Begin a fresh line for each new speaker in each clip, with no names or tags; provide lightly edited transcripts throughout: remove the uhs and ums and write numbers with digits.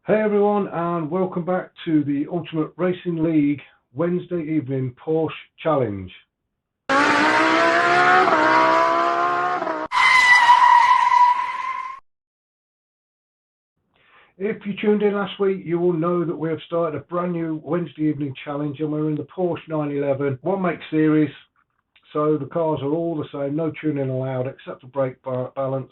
Hey everyone, and welcome back to the Ultimate Racing League Wednesday evening Porsche Challenge. If you tuned in last week, you will know that we have started a brand new Wednesday evening challenge, and we're in the Porsche 911 one make series. So the cars are all the same, no tuning allowed except for brake balance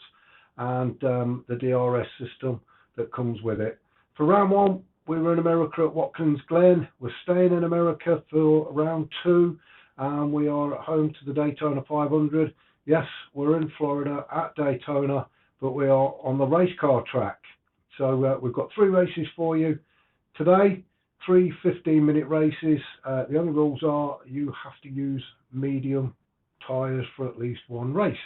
and the DRS system that comes with it. For round one, we were in America at Watkins Glen. We're staying in America for round two, and we are at home to the Daytona 500. Yes, we're in Florida at Daytona, but we are on the race car track. So we've got three races for you today, three 15-minute races. The only rules are you have to use medium tyres for at least one race.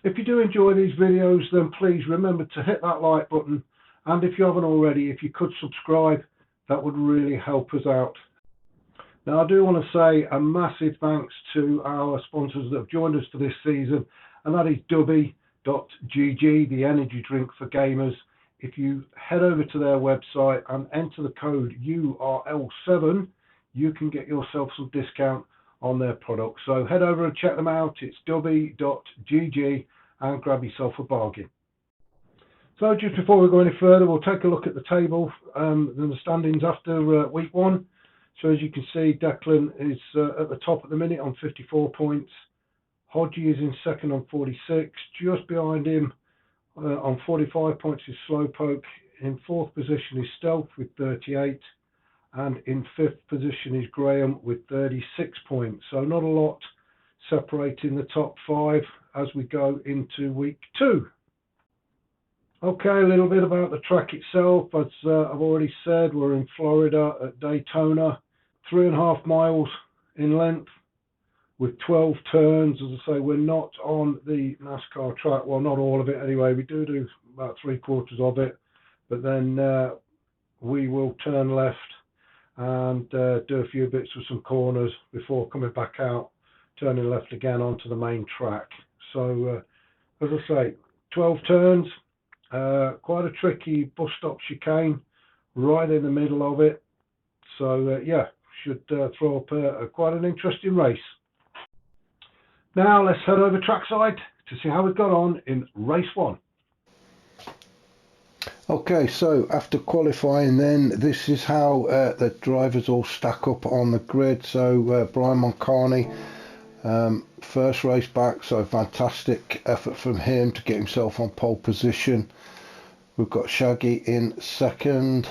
If you do enjoy these videos, then please remember to hit that like button, and if you haven't already, if you could subscribe, that would really help us out. Now, I do want to say a massive thanks to our sponsors that have joined us for this season, and that is Dubby.gg, the energy drink for gamers. If you head over to their website and enter the code URL7, you can get yourself some discount on their products. So head over and check them out. It's Dubby.gg and grab yourself a bargain. So just before we go any further, we'll take a look at the table and the standings after week one. So as you can see, Declan is at the top at the minute on 54 points. Hodgie is in second on 46. Just behind him on 45 points is Slowpoke. In fourth position is Stealth with 38. And in fifth position is Graham with 36 points. So not a lot separating the top five as we go into week two. Okay, a little bit about the track itself. As I've already said, we're in Florida at Daytona, 3.5 miles in length with 12 turns. As I say, we're not on the NASCAR track. Well, not all of it anyway. We do about 3/4 of it, but then we will turn left and do a few bits with some corners before coming back out, turning left again onto the main track. So, as I say, 12 turns. Quite a tricky bus stop chicane right in the middle of it, so yeah, should throw up quite an interesting race. Now let's head over trackside to see how we got on in race one.
Okay, so after qualifying then, this is how the drivers all stack up on the grid. So Brian Moncani, first race back, so fantastic effort from him to get himself on pole position. We've got Shaggy in second,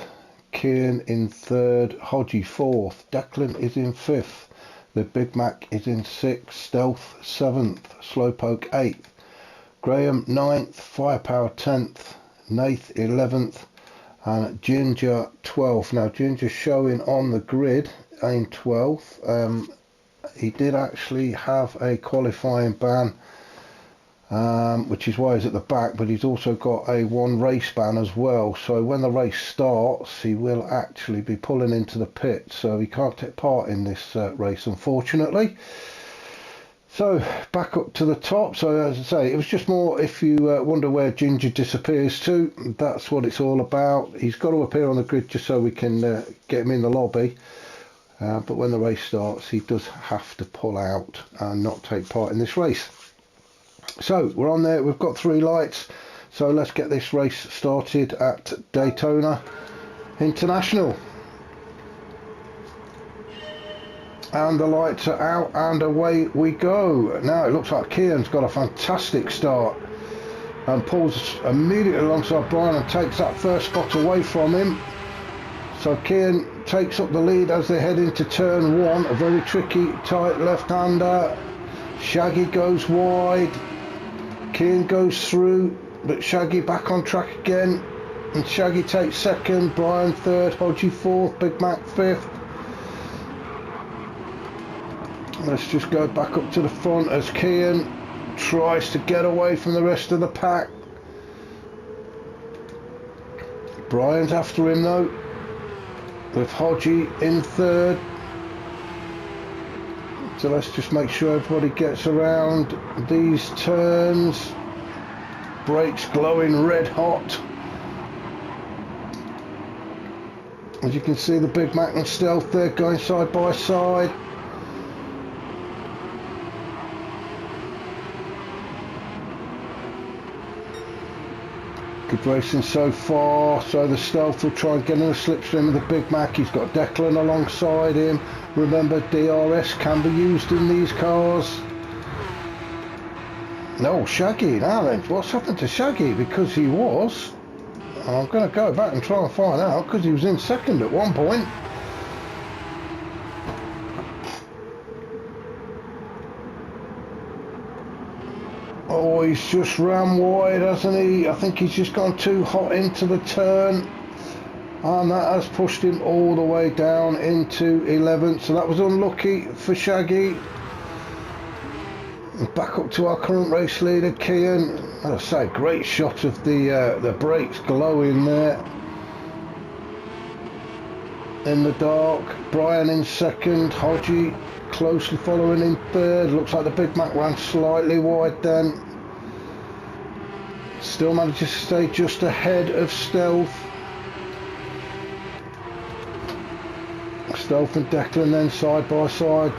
Kian in third, Hodgie fourth, Declan is in fifth, the Big Mac is in sixth, Stealth seventh, Slowpoke eighth, Graham ninth, Firepower 10th, Nath 11th, and Ginger 12th. Now Ginger's showing on the grid in 12th. He did actually have a qualifying ban, which is why he's at the back, but he's also got a one race ban as well. So when the race starts, he will actually be pulling into the pit, so he can't take part in this race, unfortunately. So back up to the top. So as I say, it was just more, if you wonder where Ginger disappears to, that's what it's all about. He's got to appear on the grid just so we can get him in the lobby. But when the race starts, he does have to pull out and not take part in this race. So we're on there, we've got 3 lights. So let's get this race started at Daytona International. And the lights are out and away we go. Now it looks like Kian's got a fantastic start and pulls immediately alongside Brian and takes that first spot away from him. So Kian takes up the lead as they head into turn 1, a very tricky tight left-hander. Shaggy goes wide, Kian goes through, but Shaggy back on track again, and Shaggy takes second, Brian third, Hodgie fourth, Big Mac fifth. Let's just go back up to the front as Kian tries to get away from the rest of the pack. Brian's after him though, with Hodgie in third. So let's just make sure everybody gets around these turns. Brakes glowing red hot. As you can see, the Big Mac and Stealth there going side by side. Good racing so far. So the Stealth will try and get in a slipstream of the Big Mac. He's got Declan alongside him. Remember, DRS can be used in these cars. No, Shaggy. Now then, what's happened to Shaggy? Because he was... I'm going to go back and try and find out, because he was in second at one point. Oh, he's just ran wide, hasn't he? I think he's just gone too hot into the turn. And that has pushed him all the way down into 11th. So that was unlucky for Shaggy. Back up to our current race leader, Kian. As I say, great shot of the brakes glowing there in the dark. Brian in second, Hodgie closely following in third. Looks like the Big Mac ran slightly wide then. Still manages to stay just ahead of Stealth. Stealth and Declan then side by side.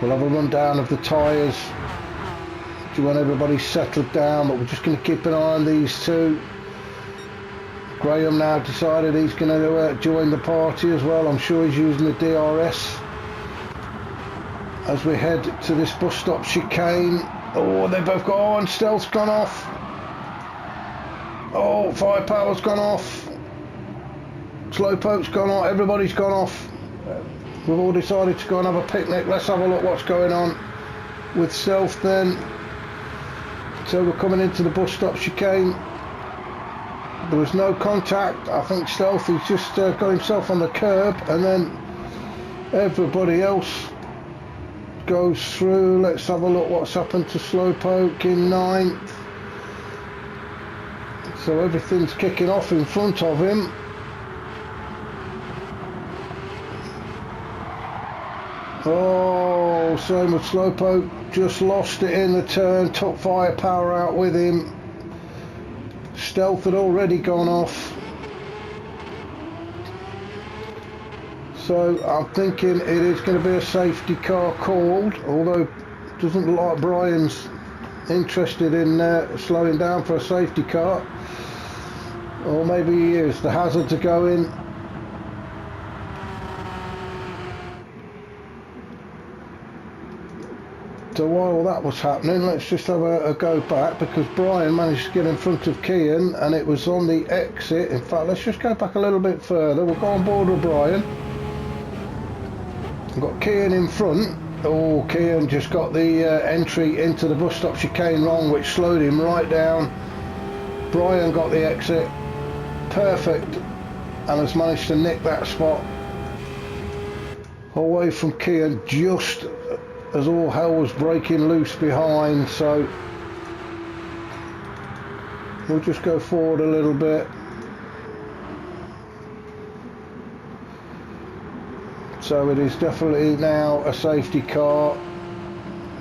We'll have a rundown of the tyres when everybody's settled down, but we're just going to keep an eye on these two. Graham now decided he's going to join the party as well. I'm sure he's using the DRS as we head to this bus stop chicane. Oh, they both got on. Stealth's gone off. Oh, Firepower's gone off. Slowpoke's gone off. Everybody's gone off. We've all decided to go and have a picnic. Let's have a look what's going on with Stealth then. So we're coming into the bus stop chicane. There was no contact. I think Stealth has just got himself on the curb, and then everybody else goes through. Let's have a look what's happened to Slowpoke in 9th. So everything's kicking off in front of him. Oh, same with Slowpoke, just lost it in the turn, took Firepower out with him. Stealth had already gone off. So I'm thinking it is going to be a safety car called, although it doesn't look like Brian's interested in slowing down for a safety car. Or maybe he is. The hazards are going. So while that was happening, let's just have a go back, because Brian managed to get in front of Kian and it was on the exit. In fact, let's just go back a little bit further. We'll go on board with Brian. We've got Kian in front. Oh, Kian just got the entry into the bus stop chicane wrong, which slowed him right down. Brian got the exit. Perfect. And has managed to nick that spot away from Kian just as all hell was breaking loose behind. So we'll just go forward a little bit. So it is definitely now a safety car.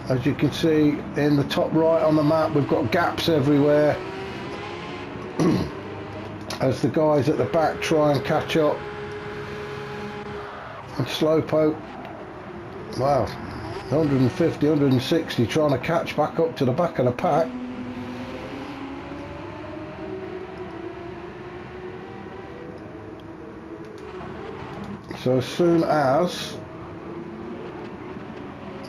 As you can see in the top right on the map, we've got gaps everywhere as the guys at the back try and catch up. And Slowpoke, wow, 150, 160 trying to catch back up to the back of the pack. So as soon as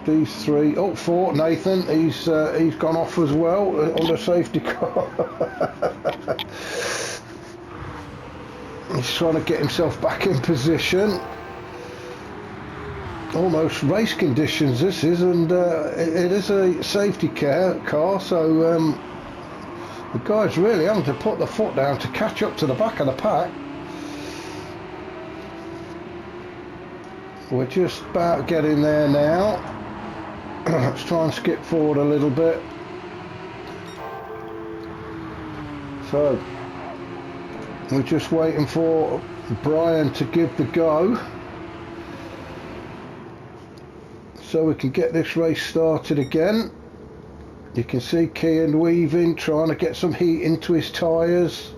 these three, oh, four, Nathan, he's gone off as well on the safety car. He's trying to get himself back in position. Almost race conditions this is, and it is a safety car, so the guy's really having to put the foot down to catch up to the back of the pack. We're just about getting there now. Let's try and skip forward a little bit. So we're just waiting for Brian to give the go, so we can get this race started again. You can see Kian weaving, trying to get some heat into his tyres.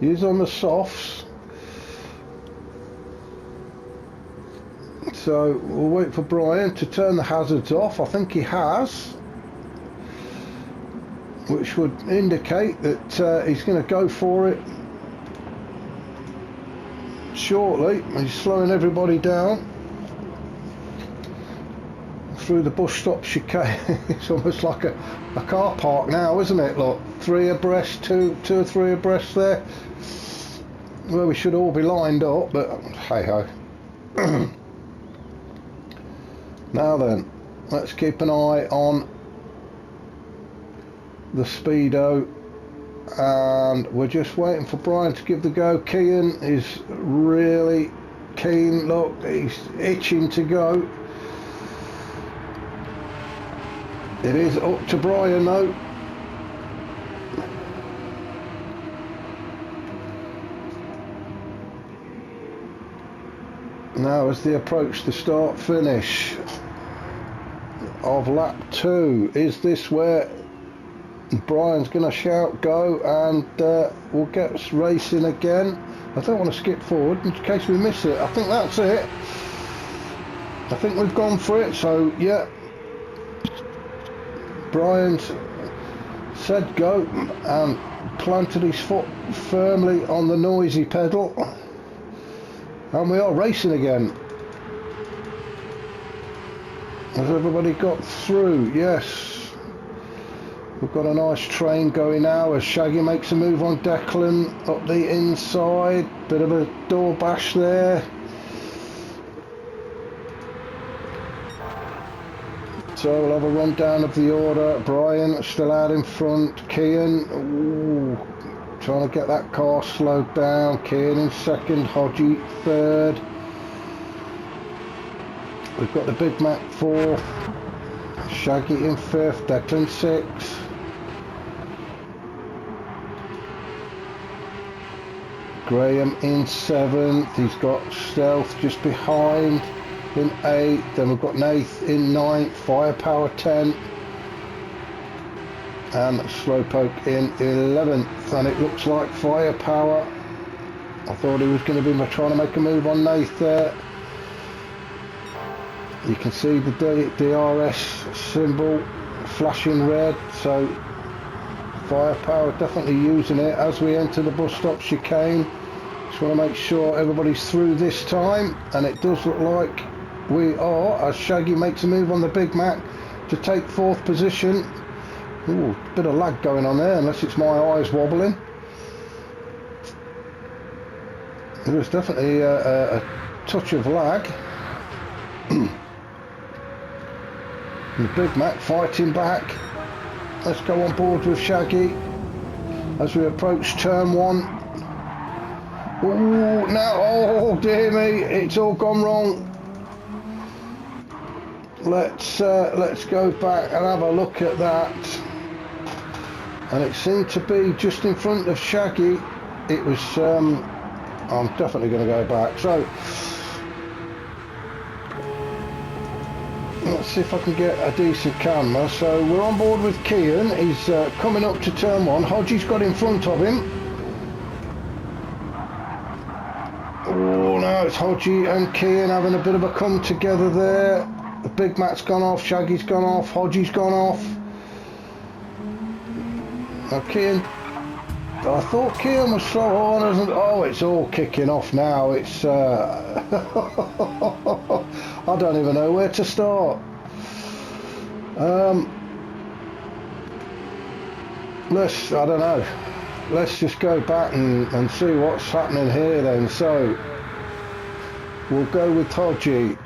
He's on the softs. So we'll wait for Brian to turn the hazards off. I think he has, which would indicate that he's going to go for it shortly. He's slowing everybody down through the bush stop chicane. It's almost like a car park now, isn't it? Look, 3 abreast, two or three abreast there, where we should all be lined up, but hey ho. Now then, let's keep an eye on the speedo, and we're just waiting for Brian to give the go. Kian is really keen. Look, he's itching to go. It is up to Brian though. Now as they approach the start finish of lap 2, is this where Brian's going to shout go and we'll get us racing again? I don't want to skip forward in case we miss it. I think that's it. I think we've gone for it, so yeah. Brian's said go and planted his foot firmly on the noisy pedal, and we are racing again. Has everybody got through? Yes. We've got a nice train going now as Shaggy makes a move on Declan up the inside. Bit of a door bash there. So we'll have a rundown of the order. Brian still out in front. Kian, trying to get that car slowed down. Kian in second. Hodgie third. We've got the Big Mac 4, Shaggy in 5th, Declan 6th. Graham in 7th, he's got Stealth just behind in 8th, then we've got Nath in 9th, Firepower 10th, and Slowpoke in 11th, and it looks like Firepower, I thought he was going to be trying to make a move on Nath there. You can see the DRS symbol flashing red, so Firepower definitely using it as we enter the bus stop chicane. Just want to make sure everybody's through this time, and it does look like we are, as Shaggy makes a move on the Big Mac to take 4th position. Ooh, bit of lag going on there, unless it's my eyes wobbling. There is definitely a touch of lag. The Big Mac fighting back. Let's go on board with Shaggy as we approach turn 1. Ooh, now, oh dear me, it's all gone wrong. Let's go back and have a look at that. And it seemed to be just in front of Shaggy. It was, I'm definitely going to go back. So, let's see if I can get a decent camera. So we're on board with Kian. He's coming up to turn 1. Hodgie's got in front of him. Oh, now it's Hodgie and Kian having a bit of a come together there. The Big Mac's gone off, Shaggy's gone off, Hodgie's gone off. Now Kian, I thought Kian was slow on, isn't it? Oh, it's all kicking off now. It's I don't even know where to start. I don't know. Let's just go back and see what's happening here then. So we'll go with Hodgie.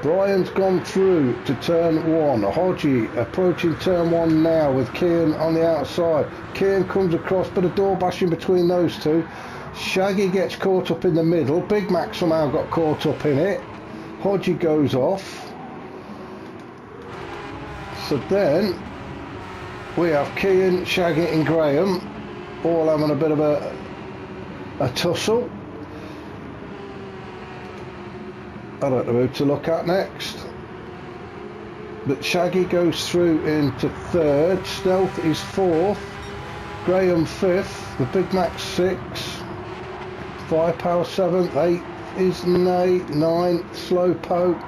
Brian's gone through to turn 1. Hodgie approaching turn 1 now with Kian on the outside. Kian comes across, but a door bashing between those two. Shaggy gets caught up in the middle. Big Mac somehow got caught up in it. Hodgie goes off. So then we have Kian, Shaggy and Graham all having a bit of a tussle. I don't know who to look at next. But Shaggy goes through into 3rd. Stealth is 4th. Graham 5th, the Big Mac 6th, Firepower 7th, 8th is Nate, 9th Slowpoke,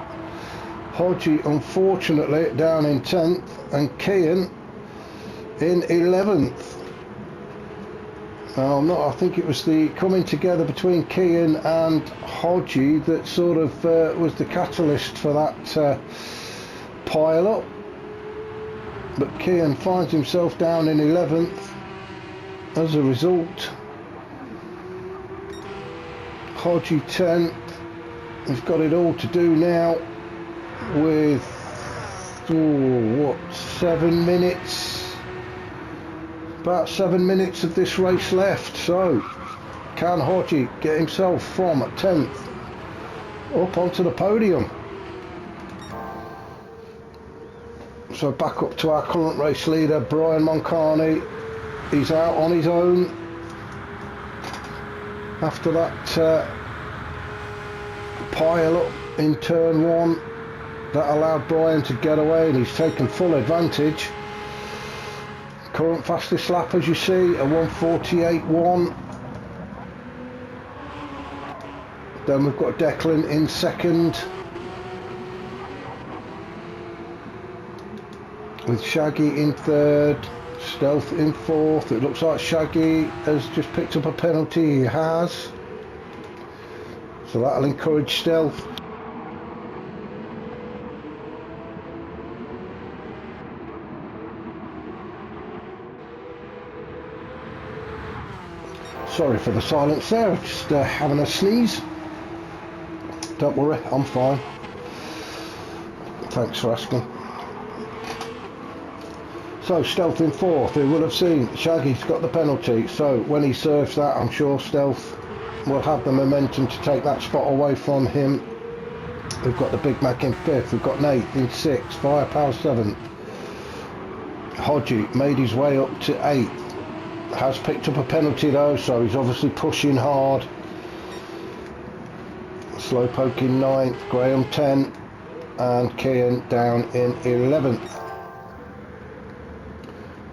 Hodgie unfortunately down in 10th, and Kian in 11th. I think it was the coming together between Kian and Hodgie that sort of was the catalyst for that pile up. But Kian finds himself down in 11th as a result. Hodgie 10th. He's got it all to do now with 7 minutes, about 7 minutes of this race left. So can Hodgie get himself from 10th up onto the podium? So back up to our current race leader, Brian Moncani. He's out on his own after that pile up in turn 1 that allowed Brian to get away, and he's taken full advantage. Current fastest lap, as you see, a 1:48.1. Then we've got Declan in second, with Shaggy in third, Stealth in fourth. It looks like Shaggy has just picked up a penalty. He has, so that'll encourage Stealth. Sorry for the silence there, just having a sneeze. Don't worry, I'm fine. Thanks for asking. So Stealth in fourth. Who would have seen Shaggy's got the penalty, so when he serves that, I'm sure Stealth will have the momentum to take that spot away from him. We've got the Big Mac in fifth, we've got Nate in sixth, Firepower 7th. Hodgie made his way up to 8th. Has picked up a penalty though, so he's obviously pushing hard. Slowpoke in 9th, Graham 10th, and Kian down in 11th.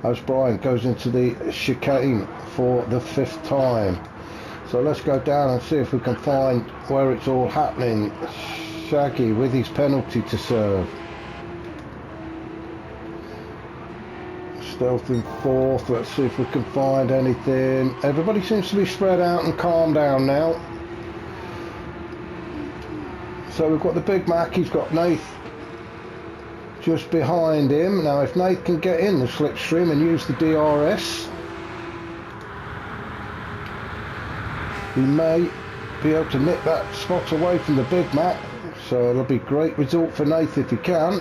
As Brian goes into the chicane for the 5th time. So let's go down and see if we can find where it's all happening. Shaggy with his penalty to serve. Stealth in 4th, let's see if we can find anything. Everybody seems to be spread out and calmed down now. So we've got the Big Mac, he's got Nath just behind him. Now if Nath can get in the slipstream and use the DRS, he may be able to nick that spot away from the Big Mac. So it'll be a great result for Nath if he can.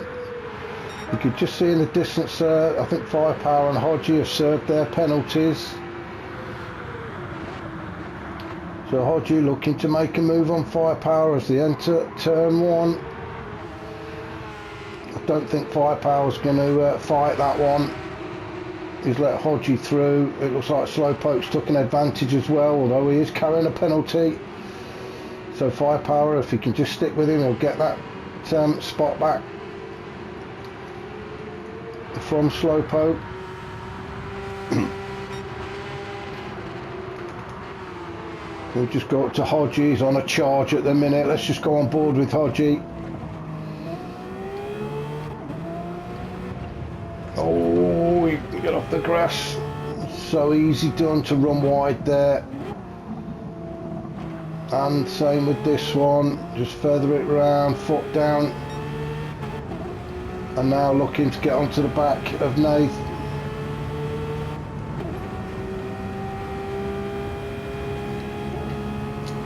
You could just see in the distance, I think Firepower and Hodgie have served their penalties. So Hodgie looking to make a move on Firepower as they enter turn 1. I don't think Firepower's going to fight that one. He's let Hodgie through. It looks like Slowpoke's took an advantage as well, although he is carrying a penalty. So Firepower, if he can just stick with him, he'll get that spot back from Slowpoke. We'll just go up to Hodgie. He's on a charge at the minute. Let's just go on board with Hodgie. Oh, he can get off the grass. So easy done to run wide there. And same with this one. Just feather it round, foot down. And now looking to get onto the back of Nath.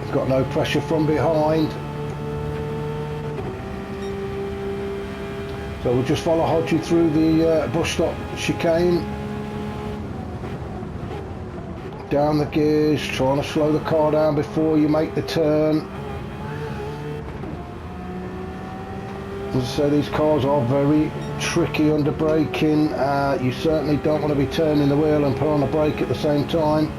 He's got no pressure from behind. So we'll just follow Hodgie through the bus stop chicane. Down the gears, trying to slow the car down before you make the turn. As I say, these cars are very tricky under braking. You certainly don't want to be turning the wheel and put on a brake at the same time.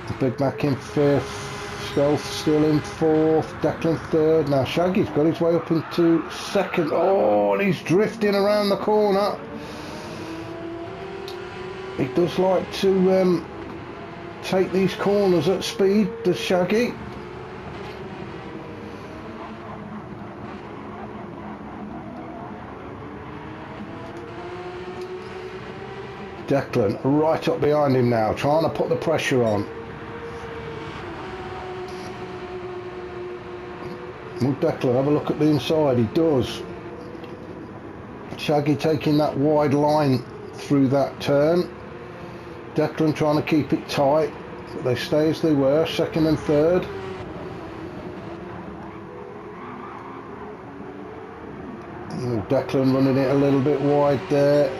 The Big Mac in 5th, Stealth still in fourth, Declan third. Now Shaggy's got his way up into second. Oh, and he's drifting around the corner. He does like to take these corners at speed, does Shaggy. Declan right up behind him now, trying to put the pressure on. Will Declan have a look at the inside? He does. Shaggy taking that wide line through that turn. Declan trying to keep it tight, but they stay as they were, second and third. Declan running it a little bit wide there.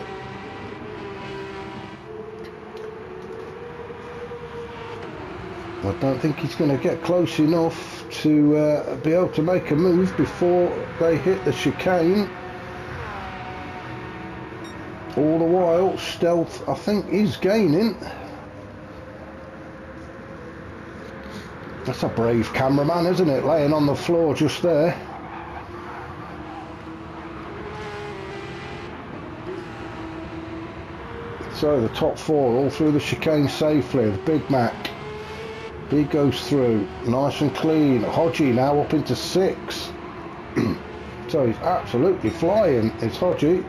I don't think he's going to get close enough to be able to make a move before they hit the chicane. All the while, Stealth, I think, is gaining. That's a brave cameraman, isn't it? Laying on the floor just there. So the top four all through the chicane safely. The Big Mac, he goes through nice and clean. Hodgie now up into six. So he's absolutely flying, it's Hodgie.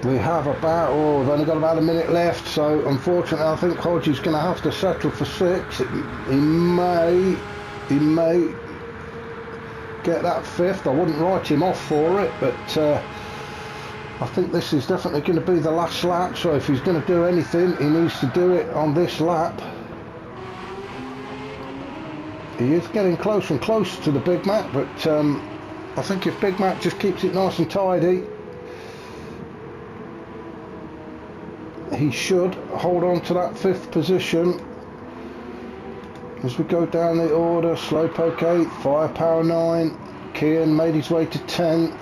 We have about, we've only got about a minute left, so unfortunately I think Hodgie's going to have to settle for six. He may get that fifth. I wouldn't write him off for it, but I think this is definitely going to be the last lap, so if he's going to do anything, he needs to do it on this lap. He is getting close and close to the Big Mac, but I think if Big Mac just keeps it nice and tidy, he should hold on to that fifth position. As we go down the order, Slowpoke 8, Firepower 9, Kian made his way to 10th,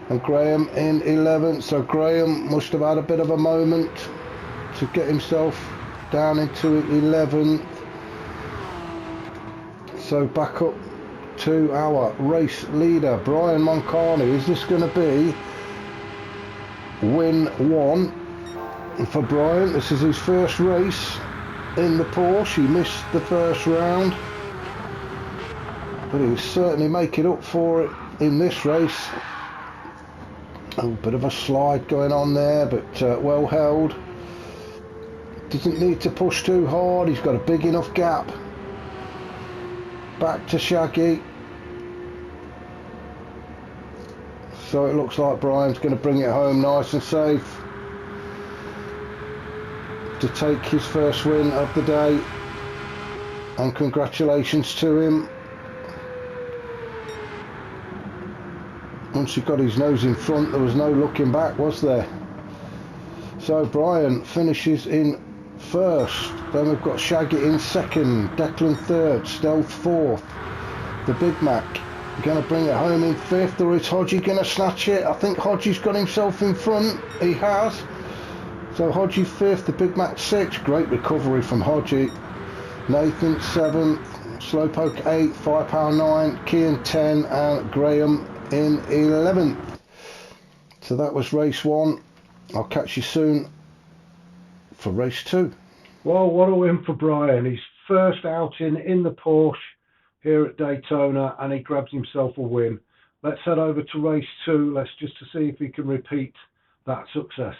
and Graham in 11th. So Graham must have had a bit of a moment to get himself down into 11th. So back up to our race leader, Brian Moncani. Is this going to be win one for Brian? This is his first race in the Porsche. He missed the first round, but he'll certainly make it up for it in this race. A bit of a slide going on there, but well held. Doesn't need to push too hard. He's got a big enough gap. Back to Shaggy. So it looks like Brian's going to bring it home nice and safe to take his first win of the day, and congratulations to him. Once he got his nose in front, there was no looking back, was there? So Brian finishes in first. Then we've got Shaggy in second, Declan third, Stealth fourth. The Big Mac going to bring it home in fifth, or is Hodgie going to snatch it? I think Hodgie's got himself in front. He has. So Hodgie fifth, the Big Mac sixth. Great recovery from Hodgie. Nathan seventh, Slowpoke 8, Firepower 9, Kian 10, and Graham in 11th. So that was race one. I'll catch you soon for race two.
Well, what a win for Brian. His first outing in the Porsche here at Daytona, and he grabs himself a win. Let's head over to race two. Let's just to see if he can repeat that success.